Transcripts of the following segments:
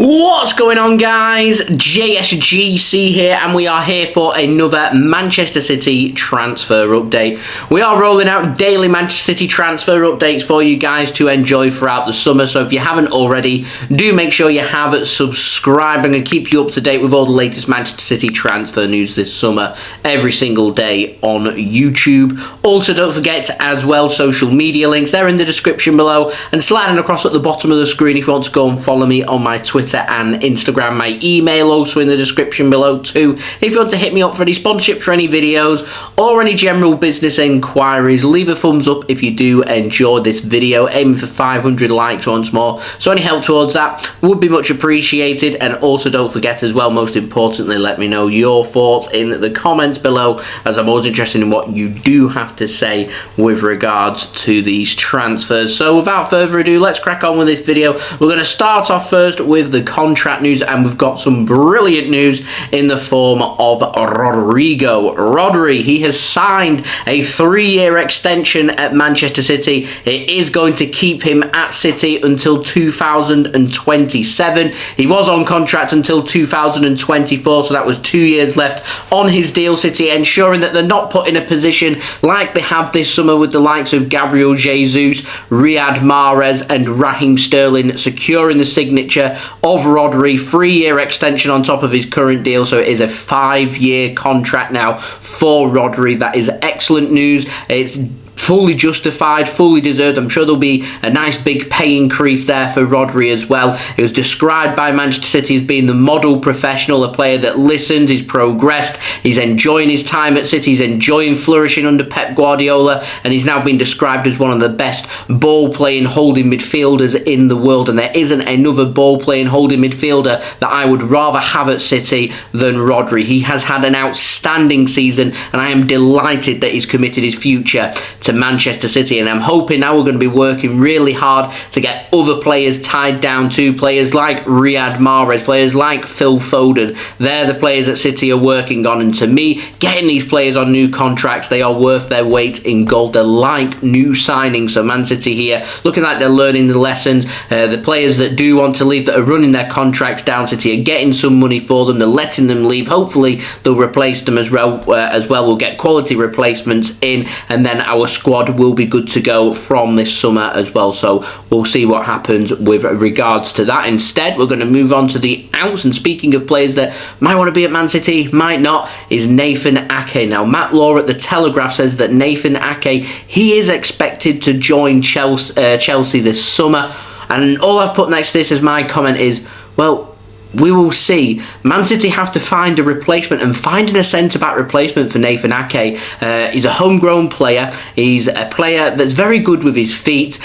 What's going on, guys? JSGC here, and we are here for another Manchester City transfer update. We are rolling out daily Manchester City transfer updates for you guys to enjoy throughout the summer, so if you haven't already, do make sure you have subscribed. I'm going to keep you up to date with all the latest Manchester City transfer news this summer every single day on YouTube. Also, don't forget as well, social media links, they're in the description below and sliding across at the bottom of the screen if you want to go and follow me on my Twitter and Instagram. My email also in the description below too. If you want to hit me up for any sponsorship for any videos or any general business inquiries, leave a thumbs up if you do enjoy this video. Aiming for 500 likes once more, so any help towards that would be much appreciated. And also don't forget as well, most importantly, let me know your thoughts in the comments below, as I'm always interested in what you do have to say with regards to these transfers. So without further ado, let's crack on with this video. We're going to start off first with the contract news, and we've got some brilliant news in the form of Rodri. He has signed a 3-year extension at Manchester City. It is going to keep him at City until 2027. He was on contract until 2024, so that was 2 years left on his deal. City ensuring that they're not put in a position like they have this summer with the likes of Gabriel Jesus, Riyad Mahrez and Raheem Sterling securing the signature of Rodri. 3-year extension on top of his current deal, so it is a 5-year contract now for Rodri. That is excellent news. It's fully justified, fully deserved. I'm sure there'll be a nice big pay increase there for Rodri as well. He was described by Manchester City as being the model professional, a player that listens, he's progressed, he's enjoying his time at City, he's enjoying flourishing under Pep Guardiola, and he's now been described as one of the best ball-playing holding midfielders in the world. And there isn't another ball-playing holding midfielder that I would rather have at City than Rodri. He has had an outstanding season, and I am delighted that he's committed his future to Manchester City, and I'm hoping now we're going to be working really hard to get other players tied down to, players like Riyad Mahrez, players like Phil Foden. They're the players that City are working on, and to me, getting these players on new contracts, they are worth their weight in gold. They're like new signings. So Man City here looking like they're learning the lessons. The players that do want to leave, that are running their contracts down, City are getting some money for them, they're letting them leave. Hopefully they'll replace them as well. We'll get quality replacements in, and then our squad will be good to go from this summer as well. So we'll see what happens with regards to that. Instead, we're going to move on to the outs, and speaking of players that might want to be at Man City, might not, is Nathan Ake. Now, Matt Law at the Telegraph says that Nathan Ake, he is expected to join Chelsea this summer, and all I've put next to this as my comment is, well, we will see. Man City have to find a replacement, and finding a centre-back replacement for Nathan Ake. He's a homegrown player. He's a player that's very good with his feet.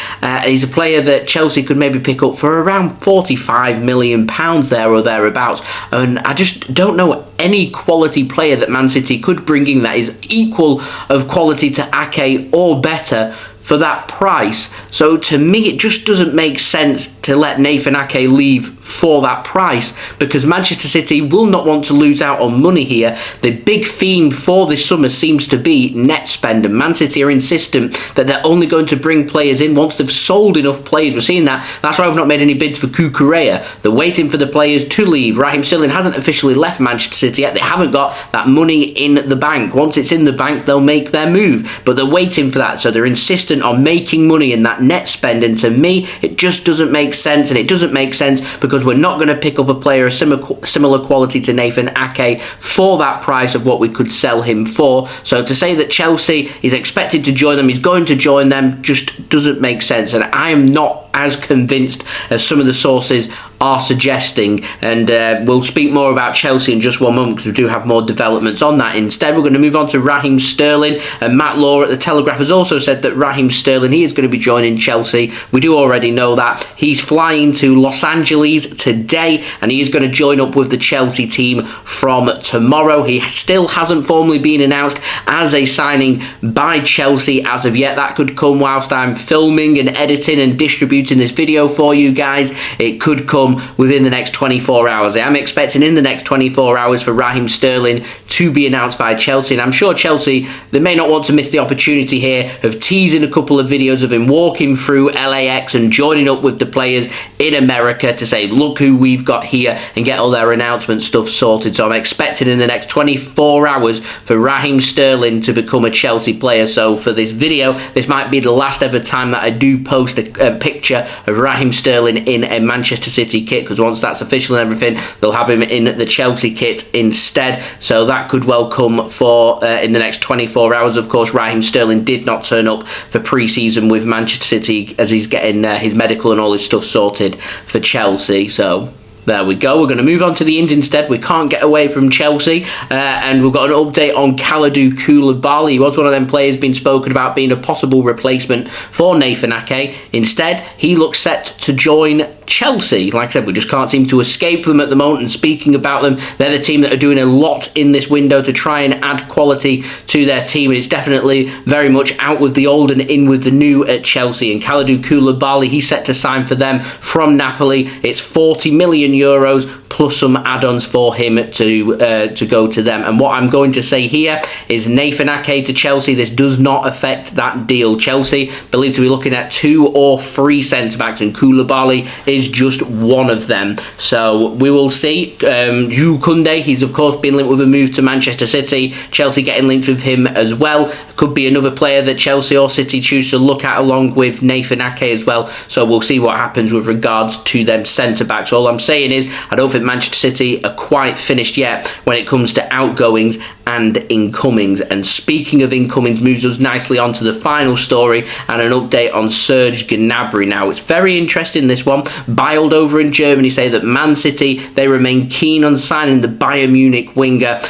He's a player that Chelsea could maybe pick up for around £45 million there or thereabouts. And I just don't know any quality player that Man City could bring in that is equal of quality to Ake or better for that price. So to me, it just doesn't make sense to let Nathan Ake leave for that price, because Manchester City will not want to lose out on money here. The big theme for this summer seems to be net spend, and Man City are insistent that they're only going to bring players in once they've sold enough players. We're seeing that. That's why we've not made any bids for Cucurella. They're waiting for the players to leave. Raheem Sterling hasn't officially left Manchester City yet. They haven't got that money in the bank. Once it's in the bank, they'll make their move, but they're waiting for that. So they're insistent on making money in that net spend, and to me, it just doesn't make sense. And it doesn't make sense because we're not going to pick up a player of similar quality to Nathan Ake for that price of what we could sell him for. So to say that Chelsea is expected to join them, he's going to join them, just doesn't make sense. And I am not as convinced as some of the sources are suggesting, and we'll speak more about Chelsea in just one moment because we do have more developments on that. Instead, we're going to move on to Raheem Sterling, and Matt Law at the Telegraph has also said that Raheem Sterling, he is going to be joining Chelsea. We do already know that. He's flying to Los Angeles today, and he is going to join up with the Chelsea team from tomorrow. He still hasn't formally been announced as a signing by Chelsea as of yet. That could come whilst I'm filming and editing and distributing distributing this video for you guys. It could come within the next 24 hours. I am expecting in the next 24 hours for Raheem Sterling to be announced by Chelsea, and I'm sure Chelsea, they may not want to miss the opportunity here of teasing a couple of videos of him walking through LAX and joining up with the players in America to say, look who we've got here, and get all their announcement stuff sorted. So I'm expecting in the next 24 hours for Raheem Sterling to become a Chelsea player. So for this video, this might be the last ever time that I do post a picture of Raheem Sterling in a Manchester City kit, because once that's official and everything, they'll have him in the Chelsea kit instead. So that could well come for in the next 24 hours. Of course, Raheem Sterling did not turn up for pre-season with Manchester City as he's getting his medical and all his stuff sorted for Chelsea. So there we go. We're going to move on to the Indies instead. We can't get away from Chelsea. And we've got an update on Kalidou Koulibaly. He was one of them players being spoken about being a possible replacement for Nathan Ake. Instead, he looks set to join Chelsea. Like I said, we just can't seem to escape them at the moment. And speaking about them, they're the team that are doing a lot in this window to try and add quality to their team. And it's definitely very much out with the old and in with the new at Chelsea. And Kalidou Koulibaly, he's set to sign for them from Napoli. It's 40 million euros plus some add-ons for him to go to them. And what I'm going to say here is Nathan Ake to Chelsea, this does not affect that deal. Chelsea believed to be looking at 2 or 3 centre-backs, and Koulibaly is just one of them. So we will see. Jules Koundé, he's of course been linked with a move to Manchester City. Chelsea getting linked with him as well. Could be another player that Chelsea or City choose to look at along with Nathan Ake as well. So we'll see what happens with regards to them centre-backs. All I'm saying is I don't think Manchester City are quite finished yet when it comes to outgoings and incomings. And speaking of incomings, moves us nicely onto the final story and an update on Serge Gnabry. Now, it's very interesting, this one. BILD over in Germany say that Man City, they remain keen on signing the Bayern Munich winger.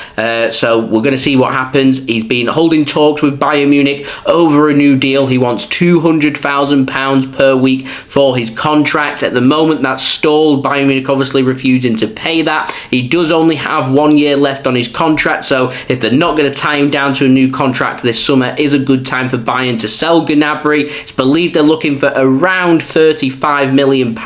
So we're going to see what happens. He's been holding talks with Bayern Munich over a new deal. He wants £200,000 per week for his contract. At the moment, that's stalled. Bayern Munich obviously refusing to pay that. He does only have 1 year left on his contract, so if they're not going to tie him down to a new contract this summer, is a good time for Bayern to sell Gnabry. It's believed they're looking for around £35 million,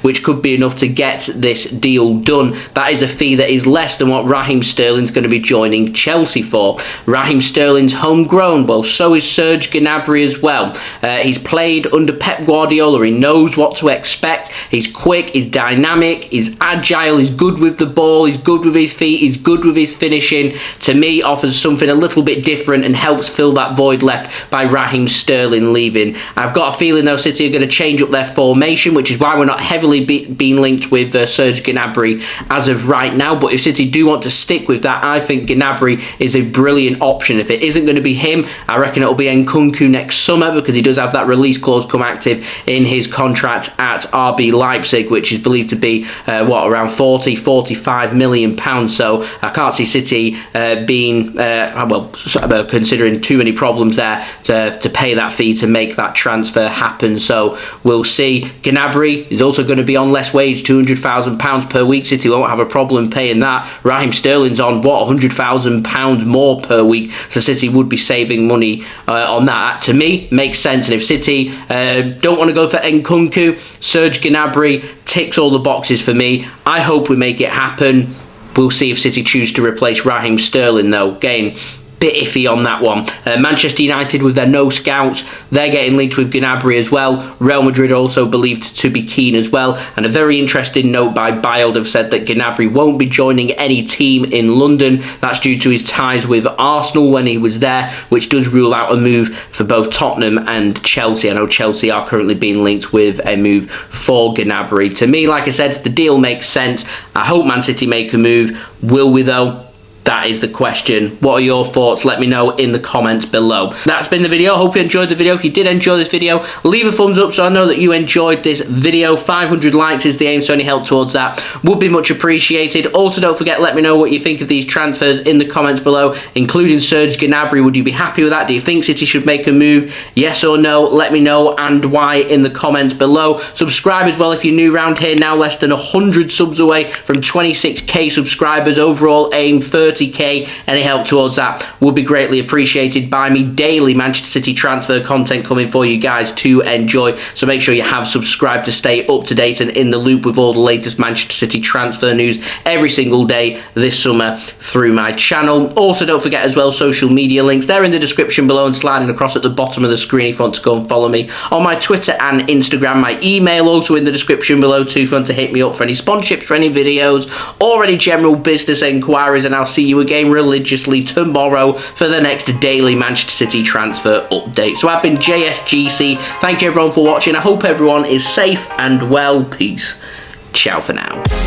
which could be enough to get this deal done. That is a fee that is less than what Raheem Sterling's going to be joining Chelsea for. Raheem Sterling's homegrown, well, so is Serge Gnabry as well. He's played under Pep Guardiola. He knows what to expect. He's quick, he's dynamic, he's agile, he's good with the ball, he's good with his feet, he's good with his finishing. To me, offers something a little bit different and helps fill that void left by Raheem Sterling leaving. I've got a feeling though City are going to change up their formation, which is why we're not heavily being linked with Serge Gnabry as of right now. But if City do want to stick with that, I think Gnabry is a brilliant option. If it isn't going to be him, I reckon it'll be Nkunku next summer, because he does have that release clause come active in his contract at RB Leipzig, which is believed to be around 40-45 million pounds. So I can't see City being considering too many problems there to pay that fee to make that transfer happen. So we'll see. Gnabry is also going to be on less wage, £200,000 per week. City won't have a problem paying that. Raheem Sterling's on £100,000 more per week, so City would be saving money on that. To me, makes sense. And if City don't want to go for Nkunku, Serge Gnabry ticks all the boxes for me. I hope we make it happen. We'll see if City choose to replace Raheem Sterling though. Again, bit iffy on that one. Manchester United with their no scouts, they're getting linked with Gnabry as well. Real Madrid also believed to be keen as well. And a very interesting note by BILD have said that Gnabry won't be joining any team in London. That's due to his ties with Arsenal when he was there, which does rule out a move for both Tottenham and Chelsea. I know Chelsea are currently being linked with a move for Gnabry. To me, like I said, the deal makes sense. I hope Man City make a move. Will we though? That is the question. What are your thoughts? Let me know in the comments below. That's been the video. Hope you enjoyed the video. If you did enjoy this video, leave a thumbs up so I know that you enjoyed this video. 500 likes is the aim, so any help towards that would be much appreciated. Also, don't forget, let me know what you think of these transfers in the comments below, including Serge Gnabry. Would you be happy with that? Do you think City should make a move? Yes or no? Let me know, and why, in the comments below. Subscribe as well if you're new around here. Now less than 100 subs away from 26k subscribers. Overall aim 30 30k. Any help towards that would be greatly appreciated by me. Daily Manchester City transfer content coming for you guys to enjoy, so make sure you have subscribed to stay up to date and in the loop with all the latest Manchester City transfer news every single day this summer through my channel. Also, don't forget as well, social media links, they're in the description below and sliding across at the bottom of the screen if you want to go and follow me on my Twitter and Instagram. My email also in the description below too if you want to hit me up for any sponsorships, for any videos or any general business enquiries, and I'll see you again religiously tomorrow for the next daily Manchester City transfer update. So I've been JSGC. Thank you everyone for watching. I hope everyone is safe and well. Peace. Ciao for now.